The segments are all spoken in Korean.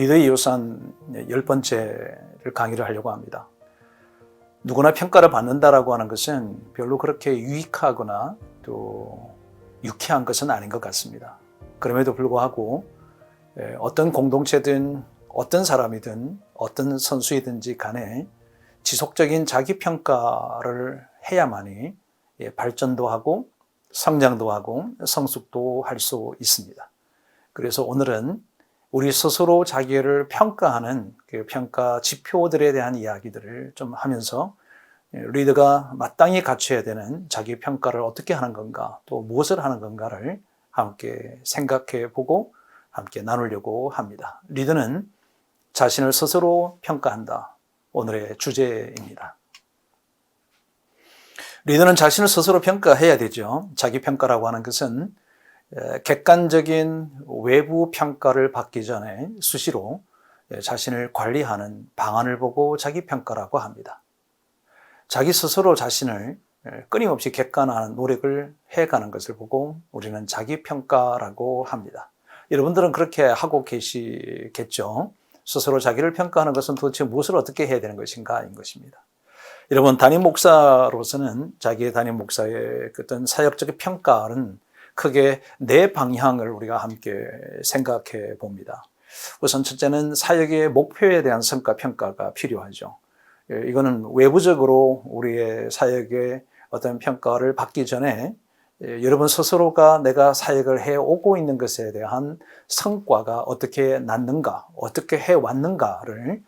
리더의 유산 10번째를 강의를 하려고 합니다. 누구나 평가를 받는다라고 하는 것은 별로 그렇게 유익하거나 또 유쾌한 것은 아닌 것 같습니다. 그럼에도 불구하고 어떤 공동체든 어떤 사람이든 어떤 선수이든지 간에 지속적인 자기평가를 해야만이 발전도 하고 성장도 하고 성숙도 할 수 있습니다. 그래서 오늘은 우리 스스로 자기를 평가하는 그 평가 지표들에 대한 이야기들을 좀 하면서 리더가 마땅히 갖춰야 되는 자기 평가를 어떻게 하는 건가, 또 무엇을 하는 건가를 함께 생각해 보고 함께 나누려고 합니다. 리더는 자신을 스스로 평가한다. 오늘의 주제입니다. 리더는 자신을 스스로 평가해야 되죠. 자기 평가라고 하는 것은 객관적인 외부 평가를 받기 전에 수시로 자신을 관리하는 방안을 보고 자기 평가라고 합니다. 자기 스스로 자신을 끊임없이 객관화하는 노력을 해가는 것을 보고 우리는 자기 평가라고 합니다. 여러분들은 그렇게 하고 계시겠죠. 스스로 자기를 평가하는 것은 도대체 무엇을 어떻게 해야 되는 것인가인 것입니다. 여러분, 담임 목사로서는 자기의 담임 목사의 어떤 사역적 평가는 크게 네 방향을 우리가 함께 생각해 봅니다. 우선 첫째는 사역의 목표에 대한 성과 평가가 필요하죠. 이거는 외부적으로 우리의 사역의 어떤 평가를 받기 전에 여러분 스스로가 내가 사역을 해오고 있는 것에 대한 성과가 어떻게 났는가, 어떻게 해왔는가를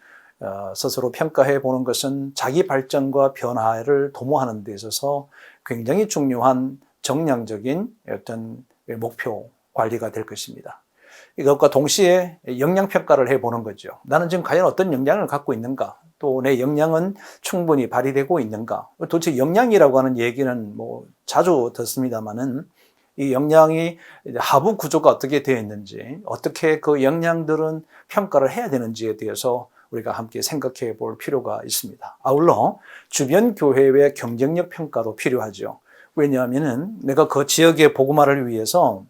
스스로 평가해 보는 것은 자기 발전과 변화를 도모하는 데 있어서 굉장히 중요한 정량적인 어떤 목표 관리가 될 것입니다. 이것과 동시에 역량평가를 해보는 거죠. 나는 지금 과연 어떤 역량을 갖고 있는가? 또 내 역량은 충분히 발휘되고 있는가? 도대체 역량이라고 하는 얘기는 자주 듣습니다만은 이 역량이 하부 구조가 어떻게 되어 있는지, 어떻게 그 역량들은 평가를 해야 되는지에 대해서 우리가 함께 생각해 볼 필요가 있습니다. 아울러 주변 교회의 경쟁력 평가도 필요하죠. 왜냐하면 내가 그 지역의 복음화를 위해서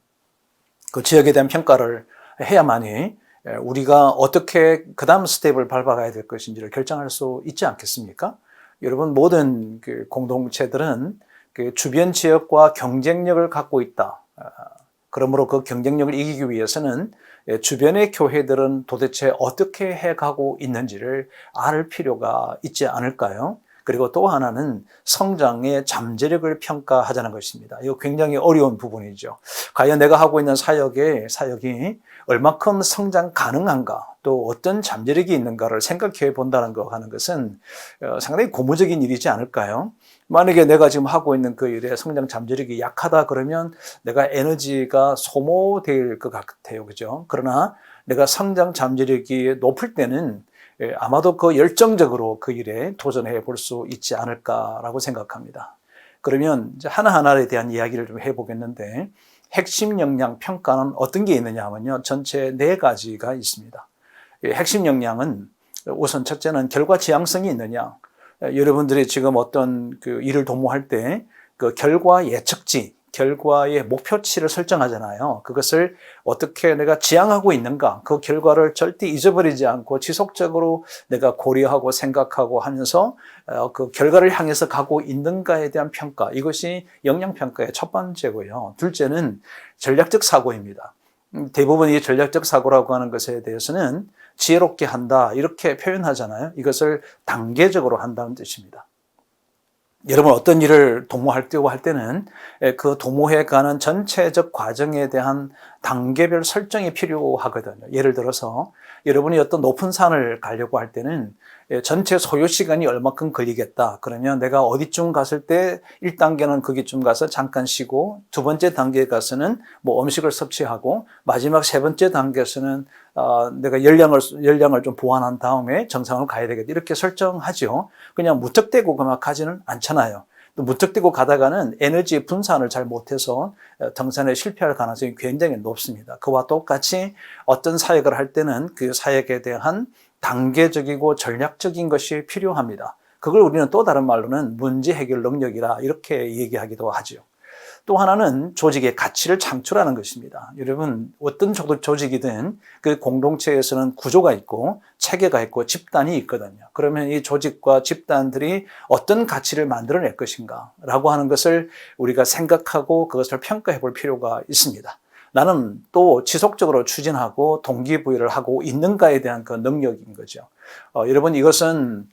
그 지역에 대한 평가를 해야만이 우리가 어떻게 그 다음 스텝을 밟아가야 될 것인지를 결정할 수 있지 않겠습니까? 여러분, 모든 그 공동체들은 그 주변 지역과 경쟁력을 갖고 있다. 그러므로 그 경쟁력을 이기기 위해서는 주변의 교회들은 도대체 어떻게 해가고 있는지를 알 필요가 있지 않을까요? 그리고 또 하나는 성장의 잠재력을 평가하자는 것입니다. 이거 굉장히 어려운 부분이죠. 과연 내가 하고 있는 사역이 얼마큼 성장 가능한가, 또 어떤 잠재력이 있는가를 생각해 본다는 거 하는 것은 상당히 고무적인 일이지 않을까요? 만약에 내가 지금 하고 있는 그 일에 성장 잠재력이 약하다 그러면 내가 에너지가 소모될 것 같아요. 그죠? 그러나 내가 성장 잠재력이 높을 때는 아마도 그 열정적으로 그 일에 도전해 볼 수 있지 않을까라고 생각합니다. 그러면 이제 하나하나에 대한 이야기를 좀 해보겠는데, 핵심 역량 평가는 어떤 게 있느냐 하면요, 전체 4가지가 있습니다. 핵심 역량은 우선 첫째는 결과 지향성이 있느냐. 여러분들이 지금 어떤 그 일을 도모할 때 그 결과 예측지, 결과의 목표치를 설정하잖아요. 그것을 어떻게 내가 지향하고 있는가, 그 결과를 절대 잊어버리지 않고 지속적으로 내가 고려하고 생각하고 하면서 그 결과를 향해서 가고 있는가에 대한 평가, 이것이 역량평가의 첫 번째고요. 둘째는 전략적 사고입니다. 대부분 이 전략적 사고라고 하는 것에 대해서는 지혜롭게 한다, 이렇게 표현하잖아요. 이것을 단계적으로 한다는 뜻입니다. 여러분, 어떤 일을 도모하려고 할 때는 그 도모해가는 전체적 과정에 대한 단계별 설정이 필요하거든요. 예를 들어서 여러분이 어떤 높은 산을 가려고 할 때는 전체 소요 시간이 얼마큼 걸리겠다. 그러면 내가 어디쯤 갔을 때 1단계는 거기쯤 가서 잠깐 쉬고, 두 번째 단계에 가서는 음식을 섭취하고, 마지막 세 번째 단계에서는 내가 열량을 좀 보완한 다음에 정상을 가야 되겠다. 이렇게 설정하죠. 그냥 무턱대고 그만 가지는 않잖아요. 또 무턱대고 가다가는 에너지 분산을 잘 못해서 등산에 실패할 가능성이 굉장히 높습니다. 그와 똑같이 어떤 사역을 할 때는 그 사역에 대한 단계적이고 전략적인 것이 필요합니다. 그걸 우리는 또 다른 말로는 문제 해결 능력이라 이렇게 얘기하기도 하죠. 또 하나는 조직의 가치를 창출하는 것입니다. 여러분, 어떤 조직이든 그 공동체에서는 구조가 있고 체계가 있고 집단이 있거든요. 그러면 이 조직과 집단들이 어떤 가치를 만들어낼 것인가 라고 하는 것을 우리가 생각하고 그것을 평가해 볼 필요가 있습니다. 나는 또 지속적으로 추진하고 동기부여를 하고 있는가에 대한 그 능력인 거죠. 여러분, 이것은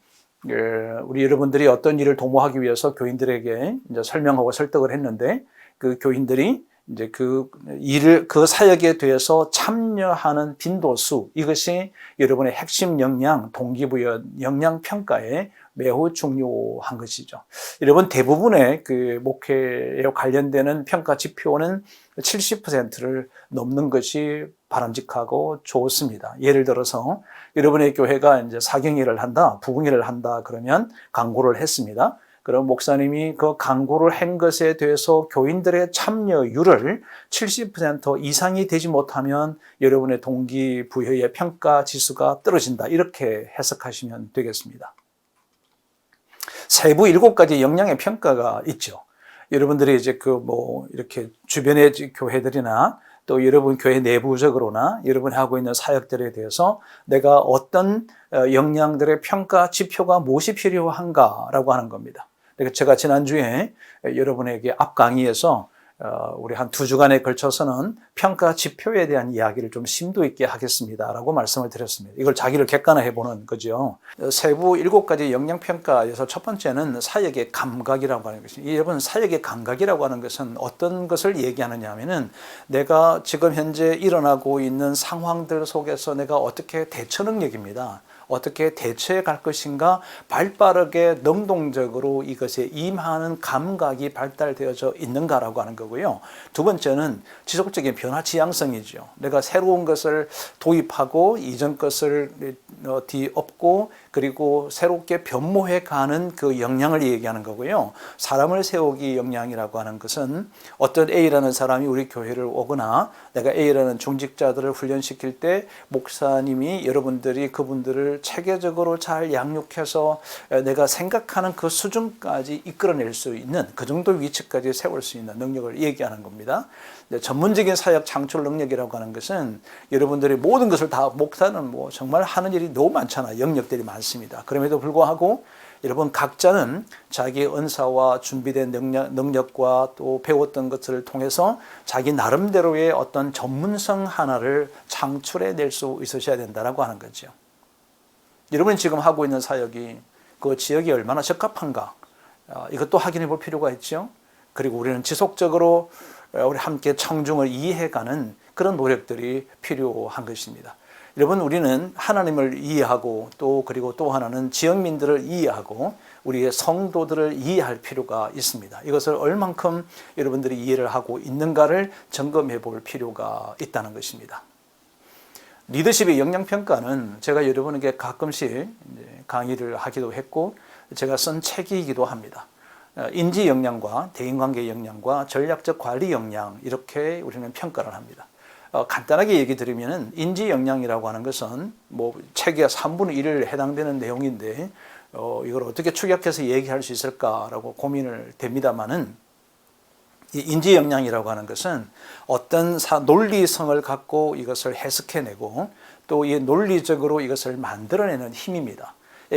우리 여러분들이 어떤 일을 도모하기 위해서 교인들에게 이제 설명하고 설득을 했는데, 그 교인들이 이제 그 사역에 대해서 참여하는 빈도수, 이것이 여러분의 핵심 역량, 동기부여, 역량 평가에 매우 중요한 것이죠. 여러분, 대부분의 그 목회에 관련되는 평가 지표는 70%를 넘는 것이 바람직하고 좋습니다. 예를 들어서 여러분의 교회가 이제 사경일을 한다, 부흥일을 한다 그러면 강구를 했습니다. 그럼 목사님이 그 강구를 한 것에 대해서 교인들의 참여율을 70% 이상이 되지 못하면 여러분의 동기부여의 평가 지수가 떨어진다. 이렇게 해석하시면 되겠습니다. 세부 7가지 역량의 평가가 있죠. 여러분들이 이제 이렇게 주변의 교회들이나 또 여러분 교회 내부적으로나 여러분이 하고 있는 사역들에 대해서 내가 어떤 역량들의 평가 지표가 무엇이 필요한가라고 하는 겁니다. 제가 지난주에 여러분에게 앞 강의에서 우리 한 2주간에 걸쳐서는 평가 지표에 대한 이야기를 좀 심도 있게 하겠습니다라고 말씀을 드렸습니다. 이걸 자기를 객관화해 보는 거죠. 세부 7가지 역량평가에서 첫 번째는 사역의 감각이라고 하는 것입니다. 여러분, 사역의 감각이라고 하는 것은 어떤 것을 얘기하느냐 하면은 내가 지금 현재 일어나고 있는 상황들 속에서 내가 어떻게 대처 능력입니다. 어떻게 대처해 갈 것인가, 발빠르게 능동적으로 이것에 임하는 감각이 발달되어져 있는가라고 하는 거고요. 두 번째는 지속적인 변화 지향성이죠. 내가 새로운 것을 도입하고 이전 것을 뒤엎고 그리고 새롭게 변모해 가는 그 역량을 얘기하는 거고요. 사람을 세우기 역량이라고 하는 것은 어떤 A라는 사람이 우리 교회를 오거나 내가 A라는 중직자들을 훈련시킬 때 목사님이 여러분들이 그분들을 체계적으로 잘 양육해서 내가 생각하는 그 수준까지 이끌어낼 수 있는 그 정도 위치까지 세울 수 있는 능력을 얘기하는 겁니다. 전문적인 사역 창출 능력이라고 하는 것은 여러분들이 모든 것을 다, 목사는 정말 하는 일이 너무 많잖아요. 영역들이 많습니다. 그럼에도 불구하고 여러분 각자는 자기 은사와 준비된 능력과 또 배웠던 것들을 통해서 자기 나름대로의 어떤 전문성 하나를 창출해낼 수 있으셔야 된다고 하는 거죠. 여러분이 지금 하고 있는 사역이 그 지역이 얼마나 적합한가, 이것도 확인해 볼 필요가 있죠. 그리고 우리는 지속적으로 우리 함께 청중을 이해해가는 그런 노력들이 필요한 것입니다. 여러분, 우리는 하나님을 이해하고 그리고 또 하나는 지역민들을 이해하고 우리의 성도들을 이해할 필요가 있습니다. 이것을 얼만큼 여러분들이 이해를 하고 있는가를 점검해 볼 필요가 있다는 것입니다. 리더십의 역량평가는 제가 여러분에게 가끔씩 강의를 하기도 했고 제가 쓴 책이기도 합니다. 인지 역량과 대인관계 역량과 전략적 관리 역량, 이렇게 우리는 평가를 합니다. 간단하게 얘기 드리면 인지 역량이라고 하는 것은 책의 3분의 1에 해당되는 내용인데 이걸 어떻게 축약해서 얘기할 수 있을까라고 고민을 됩니다만은, 이 인지 역량이라고 하는 것은 어떤 논리성을 갖고 이것을 해석해내고 또 이 논리적으로 이것을 만들어내는 힘입니다.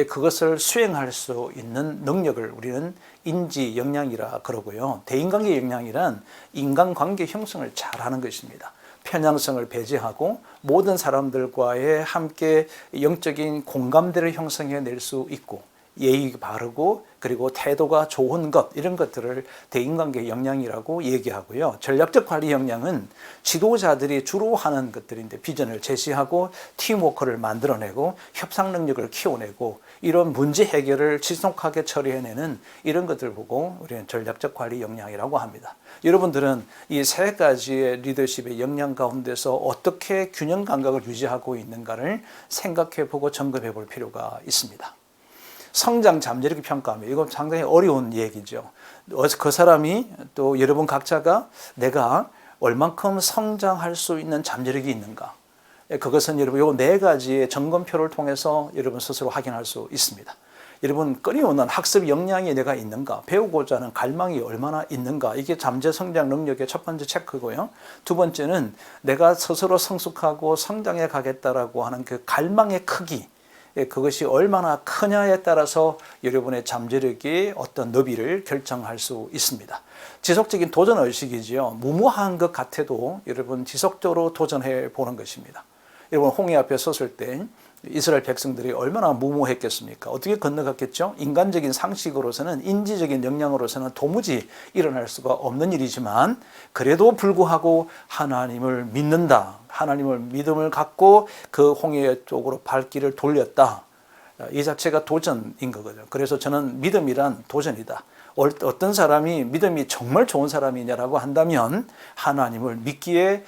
그것을 수행할 수 있는 능력을 우리는 인지 역량이라 그러고요. 대인관계 역량이란 인간관계 형성을 잘하는 것입니다. 편향성을 배제하고 모든 사람들과의 함께 영적인 공감대를 형성해낼 수 있고 예의 바르고 그리고 태도가 좋은 것, 이런 것들을 대인관계 역량이라고 얘기하고요. 전략적 관리 역량은 지도자들이 주로 하는 것들인데 비전을 제시하고 팀워크를 만들어내고 협상 능력을 키워내고 이런 문제 해결을 지속하게 처리해내는 이런 것들 보고 우리는 전략적 관리 역량이라고 합니다. 여러분들은 이 세 가지의 리더십의 역량 가운데서 어떻게 균형 감각을 유지하고 있는가를 생각해 보고 점검해 볼 필요가 있습니다. 성장 잠재력 평가하면 이건 상당히 어려운 얘기죠. 그 사람이 또 여러분 각자가 내가 얼만큼 성장할 수 있는 잠재력이 있는가, 그것은 여러분 이 4가지의 점검표를 통해서 여러분 스스로 확인할 수 있습니다. 여러분, 끊임없는 학습 역량이 내가 있는가, 배우고자 하는 갈망이 얼마나 있는가, 이게 잠재 성장 능력의 첫 번째 체크고요. 두 번째는 내가 스스로 성숙하고 성장해 가겠다라고 하는 그 갈망의 크기, 그것이 얼마나 크냐에 따라서 여러분의 잠재력의 어떤 너비를 결정할 수 있습니다. 지속적인 도전 의식이지요. 무모한 것 같아도 여러분 지속적으로 도전해 보는 것입니다. 여러분, 홍해 앞에 섰을 때 이스라엘 백성들이 얼마나 무모했겠습니까? 어떻게 건너갔겠죠? 인간적인 상식으로서는, 인지적인 역량으로서는 도무지 일어날 수가 없는 일이지만, 그래도 불구하고 하나님을 믿는다, 하나님을 믿음을 갖고 그 홍해 쪽으로 발길을 돌렸다, 이 자체가 도전인 거거든요. 그래서 저는 믿음이란 도전이다. 어떤 사람이 믿음이 정말 좋은 사람이냐라고 한다면 하나님을 믿기에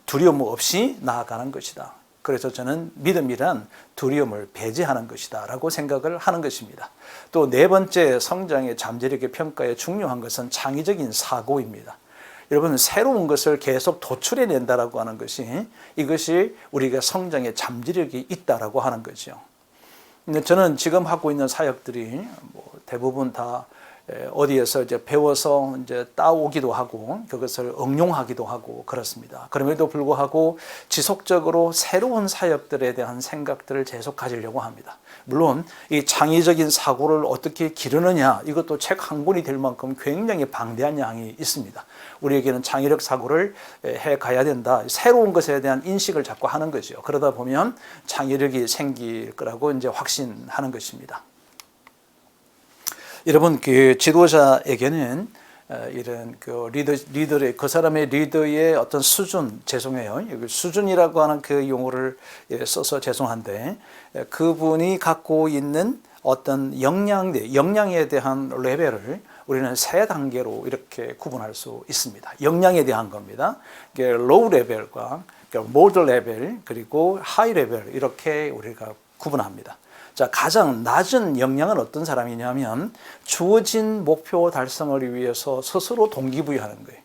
두려움 없이 나아가는 것이다. 그래서 저는 믿음이란 두려움을 배제하는 것이다 라고 생각을 하는 것입니다. 또 네 번째, 성장의 잠재력의 평가에 중요한 것은 창의적인 사고입니다. 여러분, 새로운 것을 계속 도출해낸다라고 하는 것이, 이것이 우리가 성장의 잠재력이 있다라고 하는 거죠. 근데 저는 지금 하고 있는 사역들이 대부분 다 어디에서 이제 배워서 이제 따오기도 하고 그것을 응용하기도 하고 그렇습니다. 그럼에도 불구하고 지속적으로 새로운 사역들에 대한 생각들을 계속 가지려고 합니다. 물론 이 창의적인 사고를 어떻게 기르느냐, 이것도 책 한 권이 될 만큼 굉장히 방대한 양이 있습니다. 우리에게는 창의력 사고를 해 가야 된다. 새로운 것에 대한 인식을 자꾸 하는 거죠. 그러다 보면 창의력이 생길 거라고 이제 확신하는 것입니다. 여러분, 그 지도자에게는 이런 그 리더의, 그 사람의 리더의 어떤 수준, 죄송해요. 수준이라고 하는 그 용어를 써서 죄송한데, 그분이 갖고 있는 어떤 역량에 대한 레벨을 우리는 세 단계로 이렇게 구분할 수 있습니다. 역량에 대한 겁니다. 로우 레벨과 모드 레벨, 그리고 하이 레벨, 이렇게 우리가 구분합니다. 자, 가장 낮은 역량은 어떤 사람이냐면 주어진 목표 달성을 위해서 스스로 동기부여하는 거예요.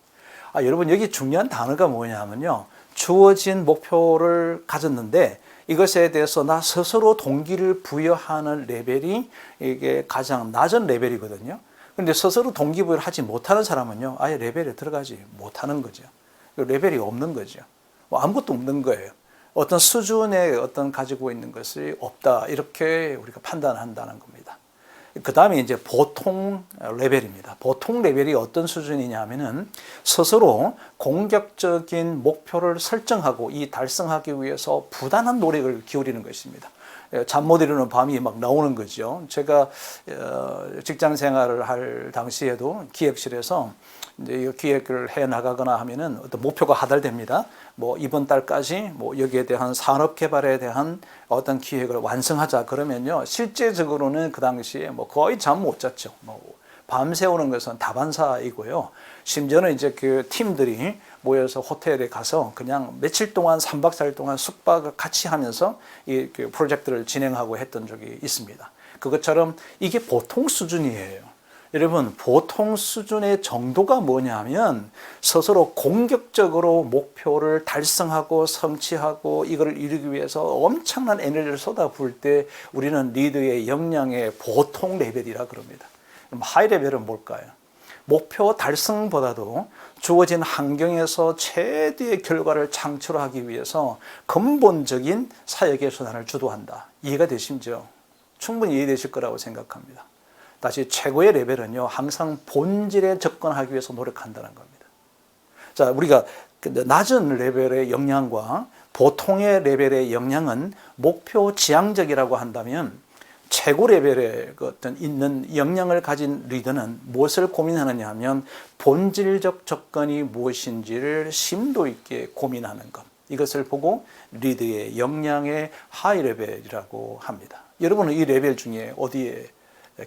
여러분, 여기 중요한 단어가 뭐냐면요, 주어진 목표를 가졌는데 이것에 대해서 나 스스로 동기를 부여하는 레벨이 이게 가장 낮은 레벨이거든요. 그런데 스스로 동기부여를 하지 못하는 사람은요, 아예 레벨에 들어가지 못하는 거죠. 레벨이 없는 거죠. 아무것도 없는 거예요. 어떤 수준의 어떤 가지고 있는 것이 없다, 이렇게 우리가 판단한다는 겁니다. 그 다음에 이제 보통 레벨입니다. 보통 레벨이 어떤 수준이냐면은 스스로 공격적인 목표를 설정하고 이 달성하기 위해서 부단한 노력을 기울이는 것입니다. 잠 못 이루는 밤이 막 나오는 거죠. 제가 직장 생활을 할 당시에도 기획실에서 이제 기획을 해 나가거나 하면은 어떤 목표가 하달됩니다. 이번 달까지 여기에 대한 산업 개발에 대한 어떤 기획을 완성하자 그러면요, 실제적으로는 그 당시에 거의 잠 못 잤죠. 밤새우는 것은 다반사이고요. 심지어는 이제 그 팀들이 모여서 호텔에 가서 그냥 며칠 동안 3박 4일 동안 숙박을 같이 하면서 이 프로젝트를 진행하고 했던 적이 있습니다. 그것처럼 이게 보통 수준이에요. 여러분, 보통 수준의 정도가 뭐냐면 스스로 공격적으로 목표를 달성하고 성취하고 이걸 이루기 위해서 엄청난 에너지를 쏟아부을 때 우리는 리더의 역량의 보통 레벨이라 그럽니다. 그럼 하이 레벨은 뭘까요? 목표 달성보다도 주어진 환경에서 최대의 결과를 창출하기 위해서 근본적인 사역의 수단을 주도한다. 이해가 되시죠? 충분히 이해되실 거라고 생각합니다. 다시 최고의 레벨은요, 항상 본질에 접근하기 위해서 노력한다는 겁니다. 자, 우리가 낮은 레벨의 역량과 보통의 레벨의 역량은 목표 지향적이라고 한다면, 최고 레벨의 어떤 있는 역량을 가진 리더는 무엇을 고민하느냐 하면 본질적 접근이 무엇인지를 심도 있게 고민하는 것. 이것을 보고 리더의 역량의 하이 레벨이라고 합니다. 여러분은 이 레벨 중에 어디에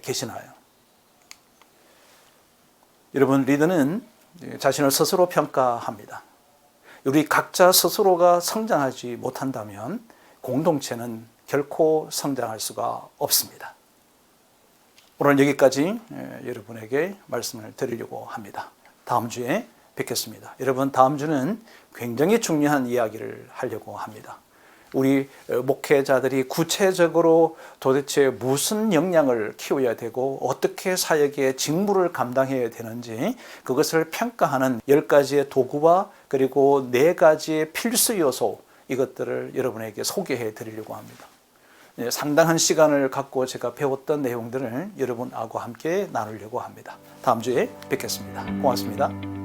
계시나요? 여러분, 리더는 자신을 스스로 평가합니다. 우리 각자 스스로가 성장하지 못한다면 공동체는 결코 성장할 수가 없습니다. 오늘 여기까지 여러분에게 말씀을 드리려고 합니다. 다음 주에 뵙겠습니다. 여러분, 다음 주는 굉장히 중요한 이야기를 하려고 합니다. 우리 목회자들이 구체적으로 도대체 무슨 역량을 키워야 되고 어떻게 사역의 직무를 감당해야 되는지 그것을 평가하는 10가지의 도구와 그리고 4가지의 필수 요소, 이것들을 여러분에게 소개해 드리려고 합니다. 상당한 시간을 갖고 제가 배웠던 내용들을 여러분하고 함께 나누려고 합니다. 다음 주에 뵙겠습니다. 고맙습니다.